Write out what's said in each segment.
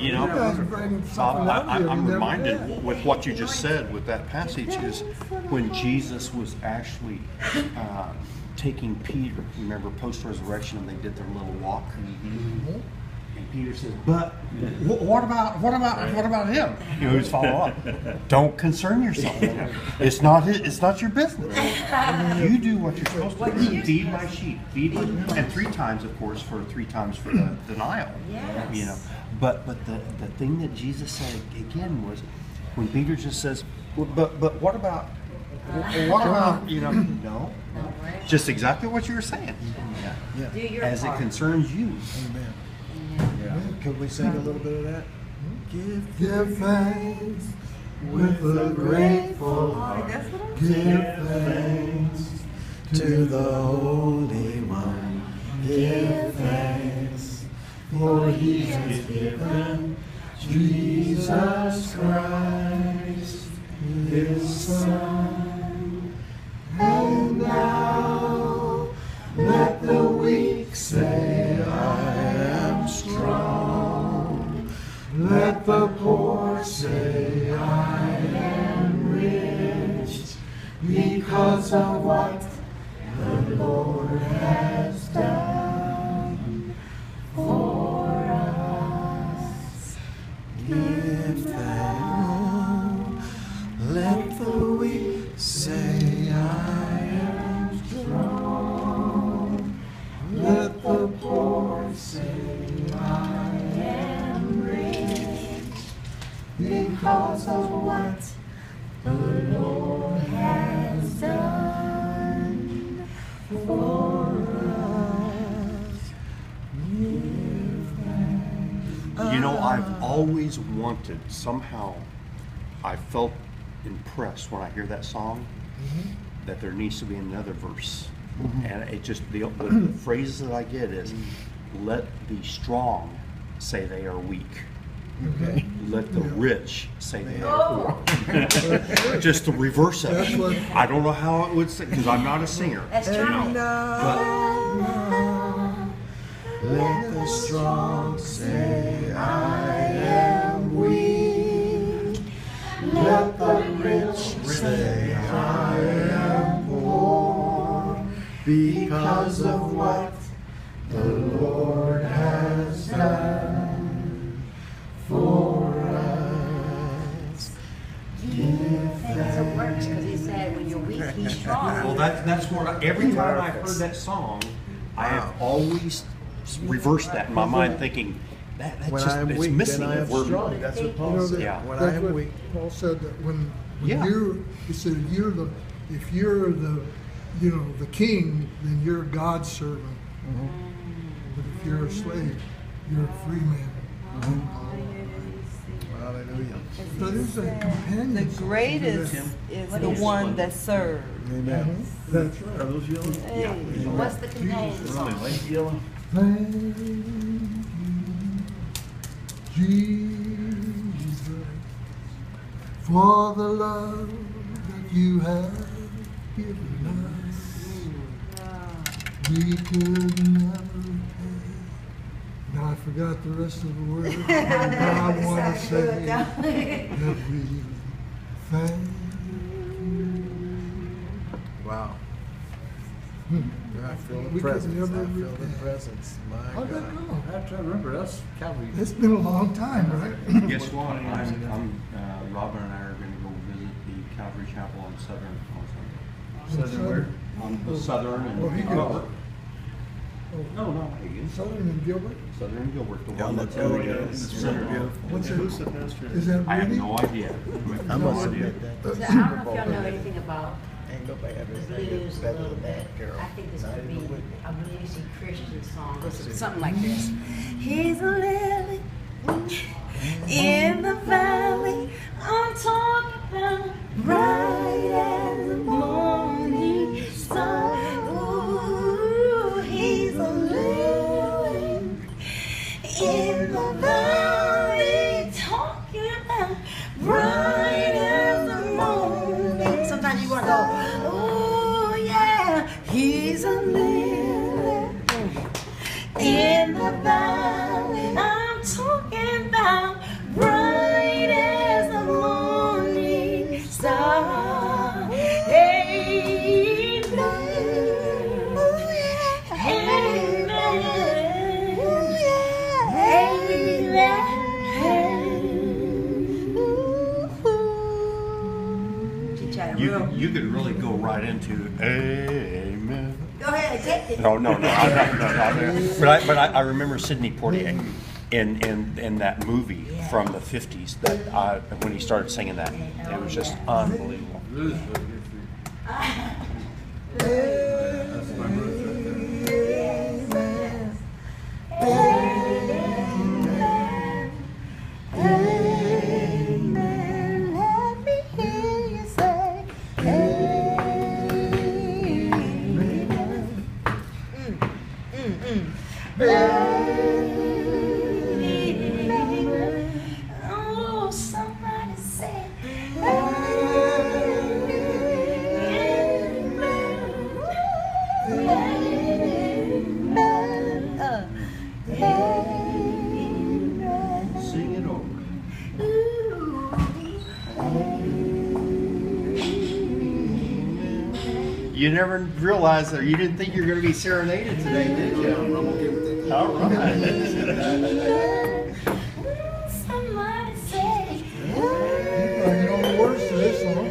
You know, guys are bringing so something out here we I'm never reminded had. with what you just said with that passage is when Jesus was actually taking Peter. Remember post-resurrection, and they did their little walk. Mm-hmm. And Peter says, "But what about him?" You know, he's follow up. Don't concern yourself. It's not your business. You do what you're supposed to do. Feed my sheep. Feed my, and 3 times, of course, for the denial. Yes. You know, but the thing that Jesus said again was when Peter just says, well, "But what about?" You know, no. Just exactly what you were saying. Yeah. Do your As it part. concerns you. Amen. Yeah. Could we sing a little bit of that? Give thanks with a grateful heart. Give thanks To the Holy One, give thanks, for He has given Jesus Christ, His Son. And now let the weak say, I am strong. Let the poor say, I am rich, because of what the Lord has done for us. Give thanks. Let the weak say, I am strong. Let the poor say, I am rich, because of what the Lord has done for us. Give thanks. You know, I've always wanted, somehow, I felt impressed when I hear that song, that there needs to be another verse. And it just, the phrases that I get is, let the strong say they are weak. Okay. Let the rich say they are poor. Just the reverse of That's what- it. I don't know how it would sing, because I'm not a singer. That's true. And now, let the strong say, I am weak. Let the rich say, I am poor, because of what the Lord has done for us. Give That's what works, because he said, when you're weak, he's strong. Well, that's what every time I've heard that song, I have always reversed that in my mind, thinking that's When just I am it's weak, missing. then I am We're- strong. That's what Paul said. Yeah. When I That's am what weak. Paul said that when Yeah. he said if you're the the king, then you're God's servant. But if you're a slave, you're a free man. Hallelujah. So there's a companion. The greatest is the one that serves. Amen. That's right. Are those yellow? Hey. What's the companion song? Light yellow? Thank you, Jesus, for the love that you have given us. We could never pay. Now I forgot the rest of the words. Now I want to say that we thank you. Wow. I feel We the could presence. I never feel the repay. presence. My How'd that God. go? I have to remember, that's Calvary. It's been a long time, right? Guess what? Robin and I are going to go visit the Calvary Chapel on Southern on Sunday. Southern where? On Southern and Oh, he Gilbert. Oh, No, not Hagen. Southern and Gilbert? Southern and Gilbert. The Yeah, one let's that's go. in the It's center. so beautiful. What's Who's it? the pastor? Is that I have Rudy? no idea. I No must idea. admit that. So I don't know if y'all know anything about Ain't nobody ever the sang it blues a better little than bit. that, Carol. I think this Not could even be with me. a bluesy Christian song. Something like this. He's a lily in the valley. I'm talking about bright as the morning sun. Ooh, he's a lily in the valley, talking about bright as the morning. Sometimes you want to go, oh yeah, he's a lily in the valley. I'm talking about you could really go right into Amen. Go ahead, take it. No. But I remember Sidney Poitier in that movie from the 50s that when he started singing that, it was just unbelievable. Oh, somebody said, Sing it over. You never realized that you didn't think you were going to be serenaded today, did you? All right. somebody said, You know the words to this song.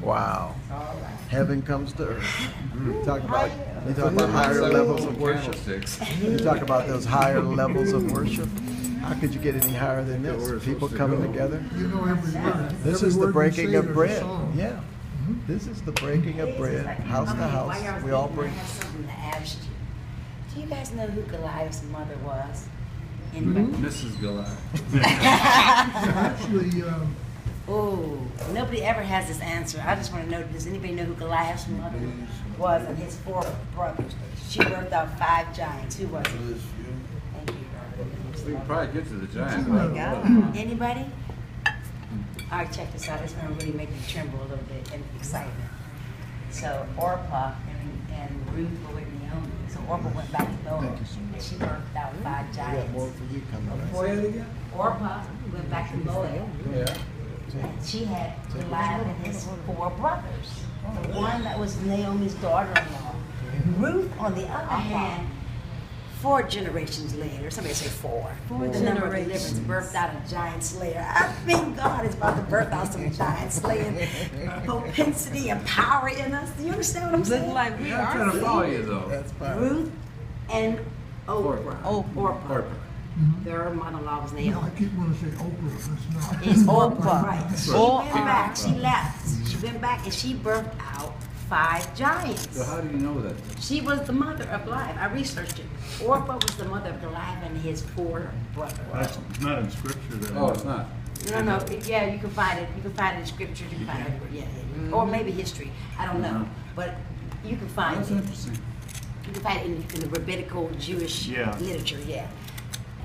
Wow. Heaven comes to earth. You talk about higher levels of worship. You talk about those higher levels of worship. How could you get any higher than this? People coming together. You know every word. This Every is the word you breaking say, of there's a bread. song. Yeah. This is the breaking of bread, house to house. We all bring. I have something to ask you. Do you guys know who Goliath's mother was? Anybody? Mrs. Goliath. Actually, Oh, nobody ever has this answer. I just want to know, does anybody know who Goliath's mother was and his 4 brothers? She birthed out 5 giants. Who was it? Thank you. We can probably get to the giant. Oh my God. Anybody? All right, check this out. It's going to really make me tremble a little bit and excitement. So Orpah and Ruth were with Naomi. So Orpah went back to Moab and she birthed out 5 We got giants. more for you coming. Before Orpah went back to Moab. Yeah. And she had Goliath and his 4 brothers. The one that was Naomi's daughter-in-law. Ruth, on the other hand, 4 generations later, somebody say 4. The number of deliverance birthed out a giant slayer. I think God is about to birth out some giant slaying propensity and power in us. Do you understand what I'm Look saying? like we I'm trying to are. follow you though. That's fine. Ruth and Oprah. Oprah. Their mother-in-law was I Naomi. keep wanting to say Oprah, but it's not. It's Oprah, Oprah. right. She Oprah. went back, she left. She went back and she birthed out 5 giants. So how do you know that? She was the mother of Goliath. I researched it. Orpah was the mother of Goliath and his 4 brothers. That's not in scripture then. Oh, it's not. No, yeah, you can find it. You can find it in scripture. You can find it, yeah. Or maybe history. I don't know, but you can find That's it. interesting. You can find it in the rabbinical Jewish Yeah. literature. Yeah.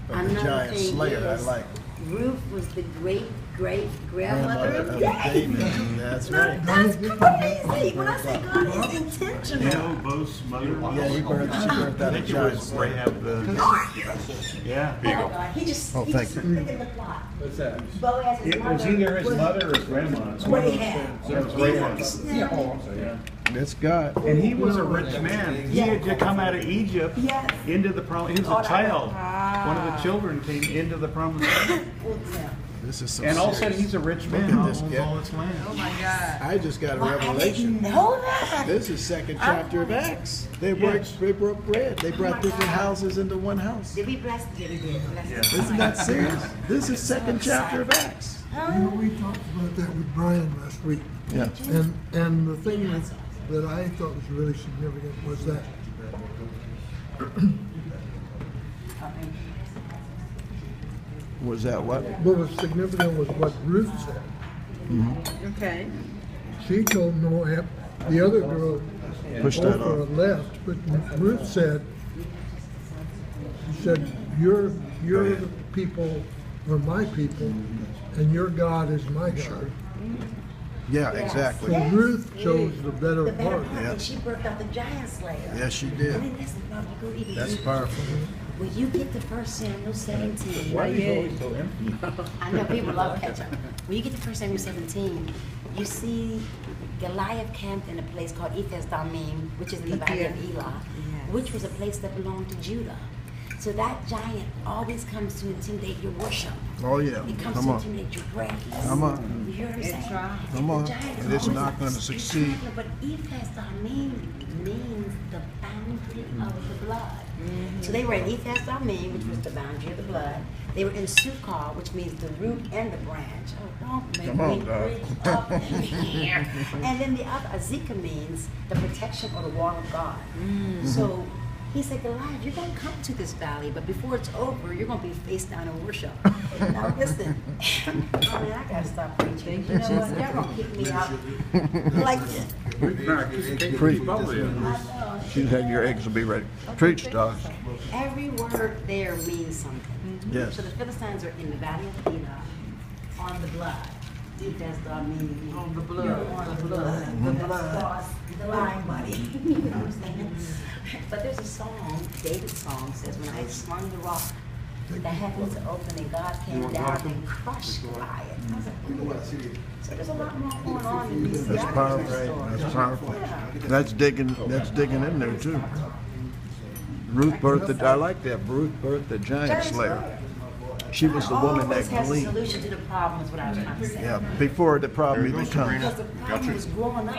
But the Another giant thing slayer, I is, like. Ruth was the great-great-grandmother of David. David. That's No, right. that's crazy. When I say God is intentional. You know, Bo's mother. Yeah, she birthed out a I think it giant was slayer. Rahab the. Yeah. Oh, God. He just Oh, he thank just you. thinking the plot. What's that? Boaz, his It mother was either his was mother or his grandma. It's one of those Rahab. things. It was Rahab. Yeah. Oh, I'm sorry, yeah. It's God. And he was a rich man. He had just come out of Egypt Yes. into the promise. He was a child. One of the children came into the promised land. Well, yeah. This is so And all of a sudden, serious. he's a rich man. at Who this owns guy. all this land. Oh my God. I just got a Well, I revelation. didn't know that. This is 2nd chapter of Acts. They broke bread. They brought different houses into one house. Did we bless? Yeah, we did. Bless. Isn't that serious? This is 2nd chapter of Acts. You know, we talked about that with Brian last week. Yeah. And the thing that I thought was really significant was that Was that what? what was significant was what Ruth said. Okay. She told Moab, the other girl, Push that Orpah off. left, but Ruth said, she said, your the people are my people, and your God is my God. Yeah, So exactly. Ruth chose the better The better part. part, and she birthed out the giant slayer. Yes, she I did. mean, listen, no, you go even That's deeper. powerful. When you get to 1 Samuel 17, Why are you always so empty? I know people love ketchup. When you get to 1 Samuel 17, you see Goliath camped in a place called Ephes Damim, which is in the valley of Elah, which was a place that belonged to Judah. So that giant always comes to intimidate your worship. Oh, yeah. It comes Come to on. intimidate your praise. Come on. You hear what I'm saying? Come on. The giant is And it's always not gonna it's succeed. not gonna- But Ephes Damim means the boundary of the blood. So they were in Ephes Damim, which was the boundary of the blood. They were in Sukkah, which means the root and the branch. Oh, don't make Come on, me dog. preach up in here. And then the other, Azekah means the protection or the wall of God. So he said, Goliath, you're going to come to this valley, but before it's over, you're going to be face down in worship. Now listen, I mean, I got to stop preaching. You know what? Y'all going to kick me out like this. Preach. I know. You have your eggs will be ready. Preach, dog. Every word there means something. Yes. So the Philistines are in the valley of Elah on the blood. Ephes Damim. On the blood. You're on the blood. The blood. The line, buddy. You know what I'm saying? But there's a song, David's song says, when I swung the rock, the heavens opened and God came down and crushed Goliath. I was like, so there's a lot more going on in these That's guys' powerful. stories. That's powerful. Yeah. That's digging in there too. Ruth birthed, I like that. Ruth birthed the giant slayer. She was the woman Always that has a gleaned. solution to the problem is what I was trying to say. Yeah, before the problem even comes. Because the problem was growing up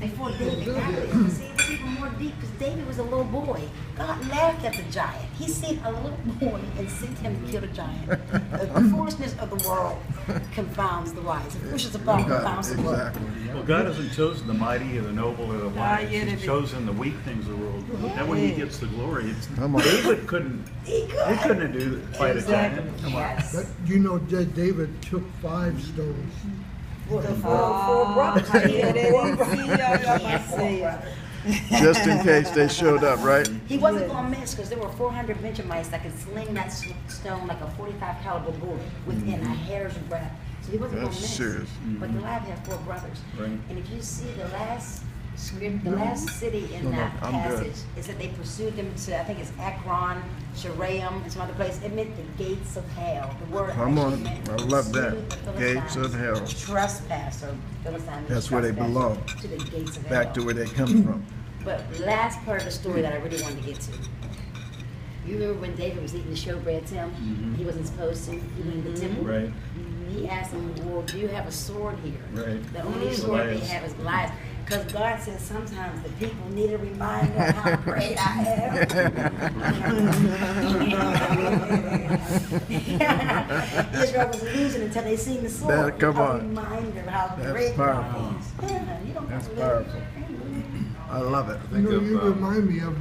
before David got there. You see, it's even more deep because David was a little boy. God laughed at the giant. He sent a little boy and sent him to kill the giant. The foolishness of the world confounds the wise. The foolishness of God confounds the world. Exactly. Well, God hasn't chosen the mighty or the noble or the wise. He's chosen the weak things of the world. Then when He gets the glory, it's Come on. David couldn't. He couldn't fight a giant. Come on. Yes. But you know that David took 5 stones. Four brothers. Just in case they showed up, right? He wasn't going to miss because there were 400 Benjamites that could sling that stone like a 45 caliber bullet within a hair's breadth. So he wasn't going to That's miss. serious. But Goliath had 4 brothers. Right. And if you see the last script, the last city in No, that I'm good. passage is that they pursued them to, I think it's Ekron, Sharaim, and some other place. It meant the gates of hell. The word Come actually on. meant I love that. pursue the Gates of Philistines. hell. Trespass or Philistines. That's where they trespass belong. To the gates of hell. Back to where they come from. But last part of the story that I really wanted to get to. You remember when David was eating the showbread, Tim? He wasn't supposed to. He went in the temple. Right. He asked him, well, do you have a sword here? Right. The only sword they Goliath. have is Goliath. Because God says sometimes the people need a reminder of how great I am. Israel was losing until they seen the sword. That- come a on. reminder of how That's great powerful. God is. Yeah, you don't That's have to powerful. I love it. Think You know, of, you remind me of,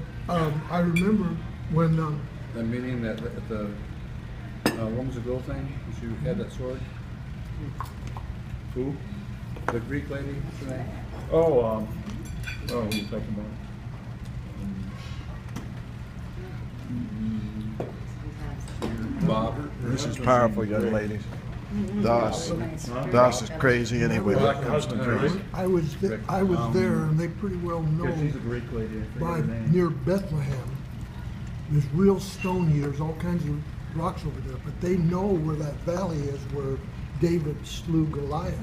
I remember when, the meeting that at the Woman's of Gold thing, she had that sword. Who? The Greek lady. What's her name? Oh, who are you talking about? Bob. this is powerful, young ladies. Das is crazy anyway when it comes to drinks. I was there and they pretty well know Yeah, she's a Greek lady. I forget by her name. near Bethlehem. There's real stone eaters, all kinds of rocks over there, but they know where that valley is where David slew Goliath.